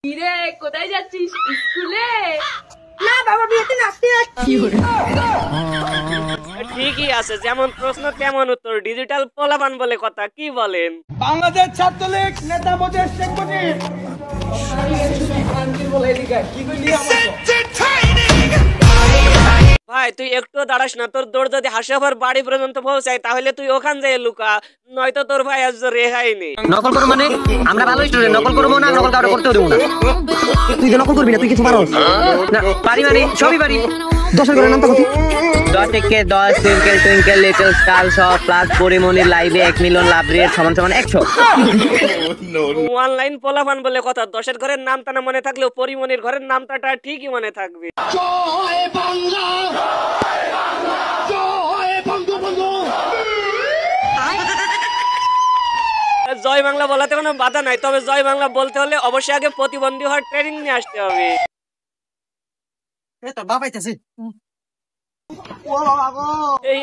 কিরে কোথায় যাচ্ছিস? স্কুলে? না বাবা, বিয়েতে নাচতে যাচ্ছি। ঠিকই আছে, যেমন প্রশ্ন তেমন উত্তর। ডিজিটাল পোলাপান বলে কথা, কি বলেন? বাংলাদেশ ছাত্রলীগ নেতা মোদের শেখ মুজিব। ভাই তুই একটু দাঁড়াস না, তোর দৌড় যদি হাসিয়াবার বাড়ি পর্যন্ত পৌঁছায় তাহলে তুই ওখান থেকে লুকা, নয়তো তোর ভাই আজ রেহাই নেই। নকল করবো মানে? আমরা ভালো স্টুডেন্ট, নকল করবো না, নকল কাউকে করতে দেবো না। তুই তো নকল করবি না, তুই কিছু পারো না? পারি মানে সবই পারি। 10 করে নামটা কত? 10 থেকে 10 টুইঙ্কেল টুইঙ্কেল লিটল স্টার সব প্লাস পরিমনির লাইভে 1 মিলিয়ন লাভ রেট সমান 100। অনলাইন পোলাপান বলে কথা, 10-এর ঘরের নামটা না মনে থাকলেও পরিমনির ঘরের নামটা ঠিকই মনে থাকবে। জয় বাংলা বলাতে কোনো বাধা নাই, তবে জয় বাংলা বলতে হলে অবশ্যই আগে প্রতিবন্ধী হওয়ার ট্রেনিং নিয়ে আসতে হবে।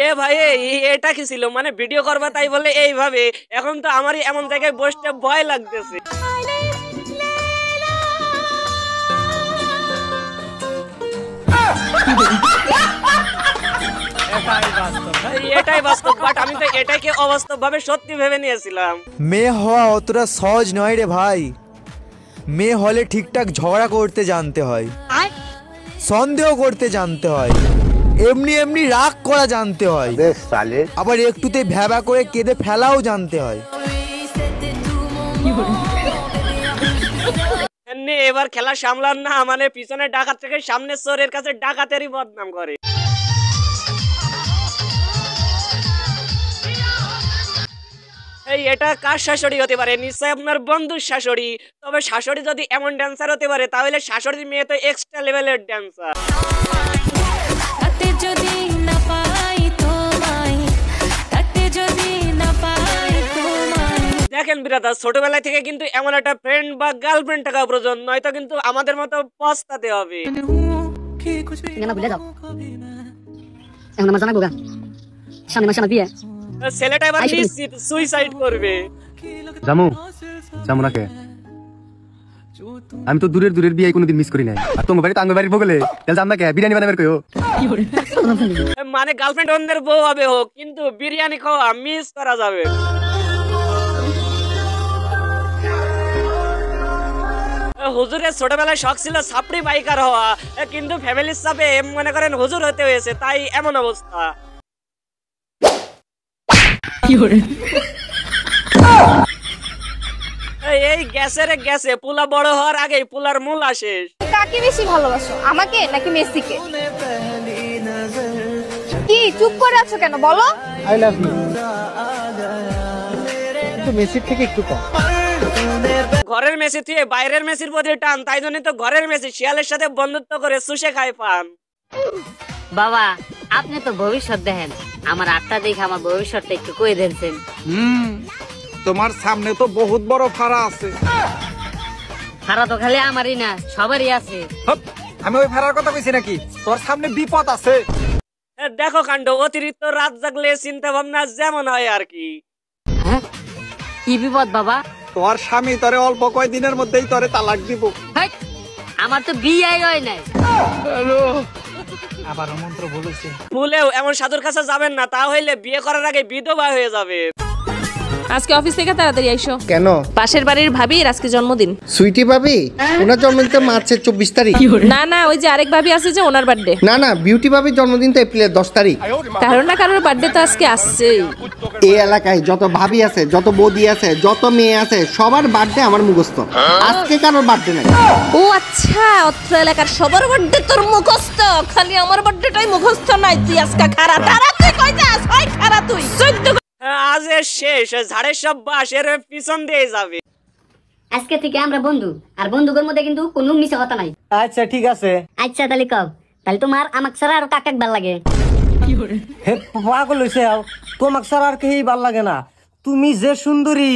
এ ভাই এটা কি ছিল? মানে ভিডিও করবা তাই বলে এইভাবে? এখন তো আমারই এমন জায়গায় বসতে ভয় লাগতেছে। এটাই বাস্তব, বাট আমি তো এটাকে অবাস্তব ভাবে সত্যি ভেবে নিয়েছিলাম। মেয়ে হওয়া অতটা সহজ নয় রে ভাই। মেয়ে হলে ঠিকঠাক ঝগড়া করতে জানতে হয়, সন্দেহ করতে জানতে হয়, এমনি এমনি রাগ করা জানতে হয়, আবার একটুতে ভ্যাবা করে কেঁদে ফেলাও জানতে হয়। এবার খেলা সামলান না, মানে পিছনে ডাকাত থেকে সামনে চোরের কাছে ডাকাতেরই বদনাম করে। এটা কার শাশুড়ি হতে পারে? নিশ্চয় আপনার বন্ধুর শাশুড়ি। তবে শাশুড়ি যদি এমন ড্যান্সার হতে পারে তাহলে শাশুড়ির মেয়ে তো এক্সট্রা লেভেলের ড্যান্সার। দেখেন বিরাদার, ছোটবেলা থেকে কিন্তু এমন একটা ফ্রেন্ড বা গার্লফ্রেন্ড থাকা প্রয়োজন, নয়তো কিন্তু আমাদের মতো পস্তাতে হবে। ছেলেটা এবার নিশ্চিত সুইসাইড করবে। জামু নাকে আমি তো দূরের বিয়ে কোনোদিন মিস করি নাই। আর তোমার বাড়ি তো আমার বাড়ির বগলে, তাহলে জাম না কে বিরিয়ানি বানাবার কইও। মানে গার্লফ্রেন্ড অন্যের বউ হবে হোক, কিন্তু বিরিয়ানি খাওয়া মিস করা যাবে। হুজুরের ছোটবেলায় শখ ছিল ছাপড়ি বাইকার হওয়া, কিন্তু ফ্যামিলির চাপে মনে করেন হুজুর হতে হয়েছে, তাই এমন অবস্থা। এই গ্যাসে পুলা বড় হওয়ার আগেই পুলার মূল আসে। কাকে বেশি ভালোবাসো, আমাকে নাকি মেসিকে? কি চুপ করে আছো কেন, বলো। I love you. তো মেসির থেকে একটু কম। ঘরের মেসি থেকে বাইরের মেসির প্রতি টান, তাই জন্য তো ঘরের মেসি শিয়ালের সাথে বন্ধুত্ব করে সুশে খায় পান। বাবা আপনি তো ভবিষ্যৎ দেখেন, আমার আটটা দেখে আমার ভবিষ্যৎটা একটু কয়ে দিয়েছেন। তোমার সামনে তো বহুত বড় ফাড়া আছে। ফাড়া তো খালি আমারই না, সবারই আছে। আমি ওই ফাড়ার কথা কইছি নাকি? তোর সামনে বিপদ আছে। দেখো কাণ্ড, অতিরিক্ত রাত জাগলে চিন্তা ভাবনা যেমন হয় আর কি। কি বিপদ বাবা? তোর স্বামী তোরে অল্প কয়েকদিনের মধ্যেই তোরে তালাক দিব। আমার তো বিয়ে হয় নাই। আবার মন্ত্র বলেছে। ভুলেও এমন সাধুর কাছে যাবেন না, তা হইলে বিয়ে করার আগে বিধবা হয়ে যাবে। আজকে অফিস থেকে তাড়াতাড়ি আইসো। কেন? পাশের বাড়ির ভাবির আজকে জন্মদিন। সুইটি ভাবি? ওনার জন্মদিন তো মার্চের 24 তারিখ। না ওই যে আরেক ভাবি আছে যে ওনার বার্থডে। না বিউটি ভাবির জন্মদিন তো এপ্রিলের 10 তারিখ। কারোর না কারোর বার্থডে তো আজকে আসছেই। এই এলাকায় যত ভাবি আছে, যত বৌদি আছে, যত মেয়ে আছে, সবার বার্থডে আমার মুখস্থ। আজকে কারোর বার্থডে নাই। ও আচ্ছা, অত্র এলাকার সবার বার্থডে তোর মুখস্থ, খালি আমার বার্থডেটাই মুখস্থ নাই। তুই আজকে খারা তারা তুই কই যাস? ওই খারা তুই 14 আজ শেষ, ঝাড়ের সব বাস এর পিছন দিয়ে যাবে। আজকে থেকে আমরা বন্ধু, আর বন্ধুদের মধ্যে কিন্তু কোনো মিছা কথা নাই। আচ্ছা ঠিক আছে। আচ্ছা তাহলে কও, তাহলে তোমার আমাকে ছাড়া আর কাকে ভাল লাগে? হে পাগল হইছে, তোমাক ছাড়া আর কেই ভাল লাগে না। তুমি যে সুন্দরী।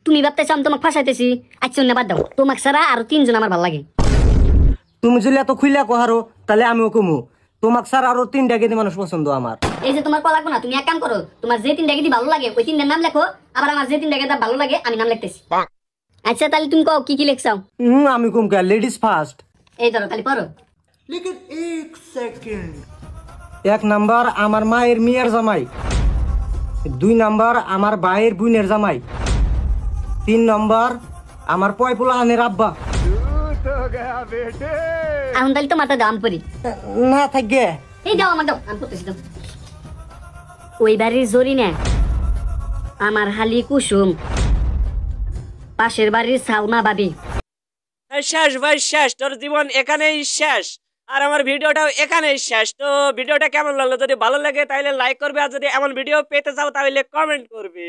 তুমি ভাবতেছ আমি তোমাকে ফাঁসাইতেছি? আচ্ছা না বাদ দাও, তোমাকে ছাড়া আর 3 জন আমার ভাল লাগে। তুমি যদি এত খুইলা কহারো তাহলে আমিও কমু। তোমাক ছাড়া আরো 3টা গেদি মানুষ পছন্দ আমার। এই যে তোমার কল লাগবে না, তুমি এক কাম করো, তোমার যে 3টা গেদি ভালো লাগে ওই 3টার নাম লেখো, আবার আমার যে 3টা গেদি ভালো লাগে আমি নাম লিখতেছি। আচ্ছা তাহলে তুমি কও কি কি লেখছাও? আমি কম কে লেডিস ফার্স্ট। এই ধরো খালি পড়ো। 1 নাম্বার আমার মায়ের মিয়ার জামাই, 2 নাম্বার আমার ভাইয়ের বোনের জামাই, 3 নাম্বার আমার পয়পোলাহানের আব্বা। এখন তাহলে তো মাথা দাম পড়ি না থাকবে। এই দাও আমার দাও, আমি পড়তেছি দাও। ওই বাড়ির জরিনা আমার হালি কুসুম, পাশের বাড়ির সাউনা বাবি। শেষ ভাই শেষ, তোর জীবন এখানেই শেষ, আর আমার ভিডিওটাও এখানেই শেষ। তো ভিডিওটা কেমন লাগলো? যদি ভালো লাগে তাহলে লাইক করবে, আর যদি এমন ভিডিও পেতে চাও তাহলে কমেন্ট করবে।